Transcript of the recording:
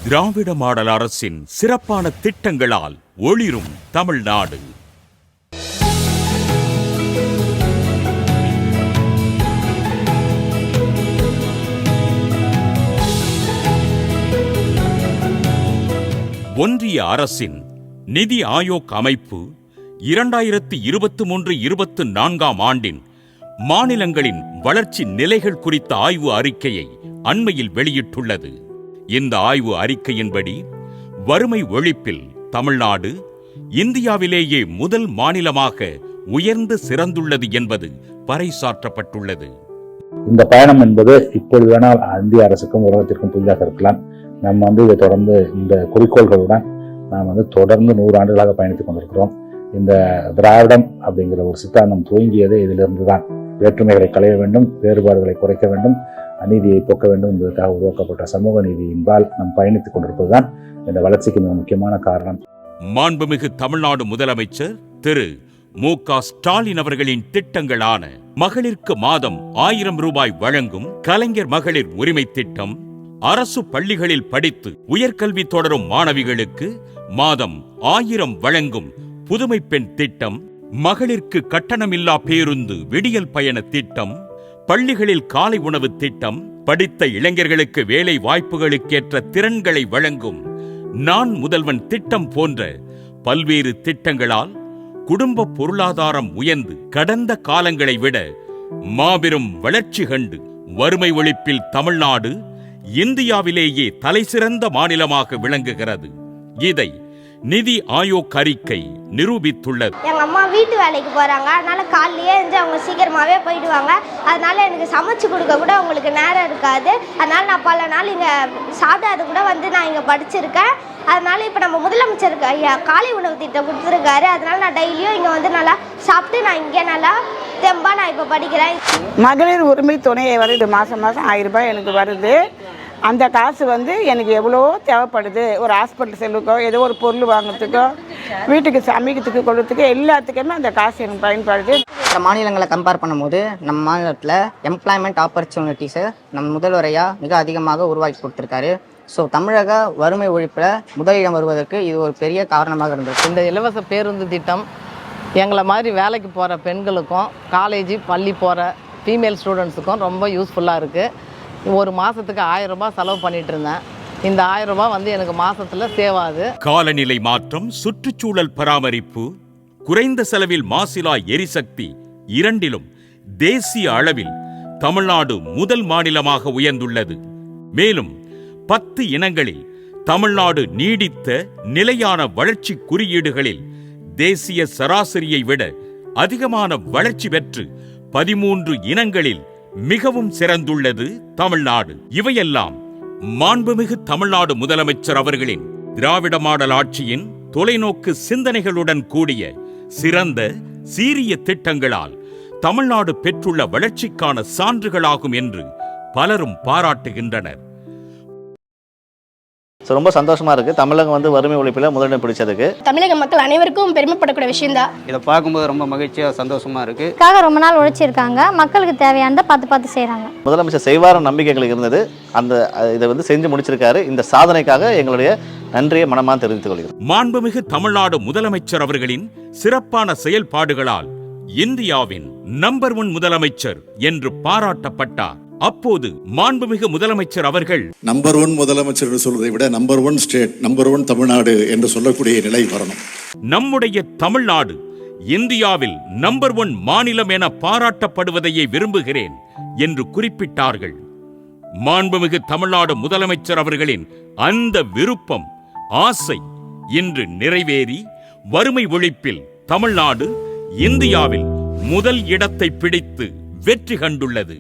திராவிட model அரசின் சிறப்பான திட்டங்களால் ஒளிரும் தமிழ்நாடு. ஒன்றிய அரசின் நிதி ஆயோக் அமைப்பு 2023-24 ஆண்டின் மாநிலங்களின் வளர்ச்சி நிலைகள் குறித்த ஆய்வு அறிக்கையை அண்மையில் வெளியிட்டுள்ளது. இந்த ஆய்வு அறிக்கையின்படி வறுமை ஒழிப்பில் தமிழ்நாடு இந்தியாவிலேயே முதல் மாநிலமாக உயர்ந்து சிறந்துள்ளது என்பது பறைசாற்றப்பட்டுள்ளது. இந்த பயணம் என்பது இப்பொழுது வேணால் இந்திய அரசுக்கும் உலகத்திற்கும் புதிதாக இருக்கலாம். நம்ம இதை தொடர்ந்து இந்த குறிக்கோள்களுடன் நாம் தொடர்ந்து 100 ஆண்டுகளாக பயணித்துக் கொண்டிருக்கிறோம். இந்த திராவிடம் அப்படிங்கிற ஒரு சித்தாந்தம் துவங்கியதே இதிலிருந்து தான். வேற்றுமைகளை களைய வேண்டும், வேறுபாடுகளை குறைக்க வேண்டும், அநீதியை போக்க வேண்டும் என்பதற்காக உருவாக்கப்பட்ட சமூக நீதியின்பால் நாம் பயணித்துக் கொண்டிருப்பதுதான் இந்த வளர்ச்சிக்கு மிக முக்கியமான காரணம். மாண்புமிகு தமிழ்நாடு முதலமைச்சர் திரு மு.க. ஸ்டாலின் அவர்களின் திட்டங்களான மகளிருக்கு மாதம் 1000 ரூபாய் வழங்கும் கலைஞர் மகளிர் உரிமை திட்டம், அரசு பள்ளிகளில் படித்து உயர்கல்வி தொடரும் மாணவிகளுக்கு மாதம் 1000 வழங்கும் புதுமை பெண் திட்டம், மகளிருக்கு கட்டணமில்லா பேருந்து விடியல் பயண திட்டம், பள்ளிகளில் காலை உணவு திட்டம், படித்த இளைஞர்களுக்கு வேலை வாய்ப்புகளுக்கேற்ற திறன்களை வழங்கும் நான் முதல்வன் திட்டம் போன்ற பல்வேறு திட்டங்களால் குடும்ப பொருளாதாரம் உயர்ந்து கடந்த காலங்களை விட மாபெரும் வளர்ச்சி கண்டு வறுமை ஒழிப்பில் தமிழ்நாடு இந்தியாவிலேயே தலைசிறந்த மாநிலமாக விளங்குகிறது. இதை நிதி ஆயோக் அறிக்கை நிரூபித்துள்ளது. எங்க அம்மா வீட்டு வேலைக்கு போறாங்க, அதனால காலையிலேயே இருந்து அவங்க சீக்கிரமாவே போயிடுவாங்க. அதனால எனக்கு சமைச்சு கொடுக்க கூட அவங்களுக்கு நேரம் இருக்காது. அதனால நான் பல நாள் இங்க சாப்பிடாத கூட நான் இங்க படிச்சிருக்கேன். அதனால இப்ப நம்ம முதலமைச்சருக்கு ஐயா காலை உணவு திட்டம் கொடுத்துருக்காரு. அதனால நான் டெய்லியும் இங்க நல்லா சாப்பிட்டு நான் இங்கே நல்லா தெம்பா நான் இப்ப படிக்கிறேன். மகளிர் உரிமை துணையை வருது, மாசம் 1000 ரூபாய் எனக்கு வருது. அந்த காசு எனக்கு எவ்வளோ தேவைப்படுது. ஒரு ஹாஸ்பிட்டல் செல்லுக்கோ, ஏதோ ஒரு பொருள் வாங்குறதுக்கோ, வீட்டுக்கு சமைக்கிறதுக்கு கொடுறதுக்கு எல்லாத்துக்குமே அந்த காசு எனக்கு பயன்படுது. மாநிலங்களை கம்பேர் பண்ணும்போது நம்ம மாநிலத்தில் எம்ப்ளாய்மெண்ட் ஆப்பர்ச்சுனிட்டிஸை நம்ம முதல்வரையாக மிக அதிகமாக உருவாக்கி கொடுத்துருக்காரு. ஸோ தமிழக வறுமை ஒழிப்பில் முதலிடம் வருவதற்கு இது ஒரு பெரிய காரணமாக இருந்தது. இந்த இலவச பேருந்து திட்டம் எங்களை மாதிரி வேலைக்கு போகிற பெண்களுக்கும் காலேஜ் பள்ளி போகிற ஃபீமேல் ஸ்டூடெண்ட்ஸுக்கும் ரொம்ப யூஸ்ஃபுல்லாக இருக்குது. ஒரு மாதத்துக்கு 1000 ரூபாய் செலவு பண்ணிட்டு இருந்தேன். இந்த 1000 ரூபாய் எனக்கு மாசத்துல சேவ் ஆகுது. காலநிலை மாற்றம், சுற்றுச்சூழல் பராமரிப்பு, குறைந்த செலவில் மாசிலா எரிசக்தி இரண்டிலும் தேசிய அளவில் தமிழ்நாடு முதல் மாநிலமாக உயர்ந்துள்ளது. மேலும் 10 இனங்களில் தமிழ்நாடு நீடித்த நிலையான வளர்ச்சி குறியீடுகளில் தேசிய சராசரியை விட அதிகமான வளர்ச்சி பெற்று 13 இனங்களில் மிகவும் சிறந்துள்ளது தமிழ்நாடு. இவையெல்லாம் மாண்புமிகு தமிழ்நாடு முதலமைச்சர் அவர்களின் திராவிட மாடல் ஆட்சியின் தொலைநோக்கு சிந்தனைகளுடன் கூடிய சிறந்த சீரிய திட்டங்களால் தமிழ்நாடு பெற்றுள்ள வளர்ச்சிக்கான சான்றுகளாகும் என்று பலரும் பாராட்டுகின்றனர். ரொம்ப சந்தோஷமா இருக்கு. தமிழகம் வறுமை ஒழிப்பில் முதலிடம் பிடிச்சதுக்கு தமிழக மக்கள் அனைவருக்கும் பெருமைப்படக்கூடிய விஷயம் தான். இதை பார்க்கும்போது ரொம்ப மகிழ்ச்சியா சந்தோஷமா இருக்கு. ரொம்ப நாள் உழைச்சிருக்காங்க, மக்களுக்கு தேவையானதை பார்த்து செய்யறாங்க. முதலமைச்சர் செய்வார நம்பிக்கைகளுக்கு இருந்தது. அந்த இதை செஞ்சு முடிச்சிருக்காரு. இந்த சாதனைக்காக எங்களுடைய நன்றியை மனமாக தெரிவித்துக் கொள்கிறோம். மாண்புமிகு தமிழ்நாடு முதலமைச்சர் அவர்களின் சிறப்பான செயல்பாடுகளால் இந்தியாவின் நம்பர் 1 முதலமைச்சர் என்று பாராட்டப்பட்டார். அப்போது மாண்புமிகு முதலமைச்சர் அவர்கள் நம்பர் 1 முதலமைச்சர் என்று சொல்வதை விட நம்பர் 1 ஸ்டேட், நம்பர் 1 தமிழ்நாடு என்று சொல்லக்கூடிய நிலை வரணும். நம்முடைய தமிழ்நாடு இந்தியாவில் நம்பர் 1 மாநிலம் என பாராட்டப்படுவதையே விரும்புகிறேன் என்று குறிப்பிட்டார்கள். மாண்புமிகு தமிழ்நாடு முதலமைச்சர் அவர்களின் அந்த விருப்பம், ஆசை இன்று நிறைவேறி வறுமை ஒழிப்பில் தமிழ்நாடு இந்தியாவில் முதல் இடத்தை பிடித்து வெற்றி கண்டுள்ளது.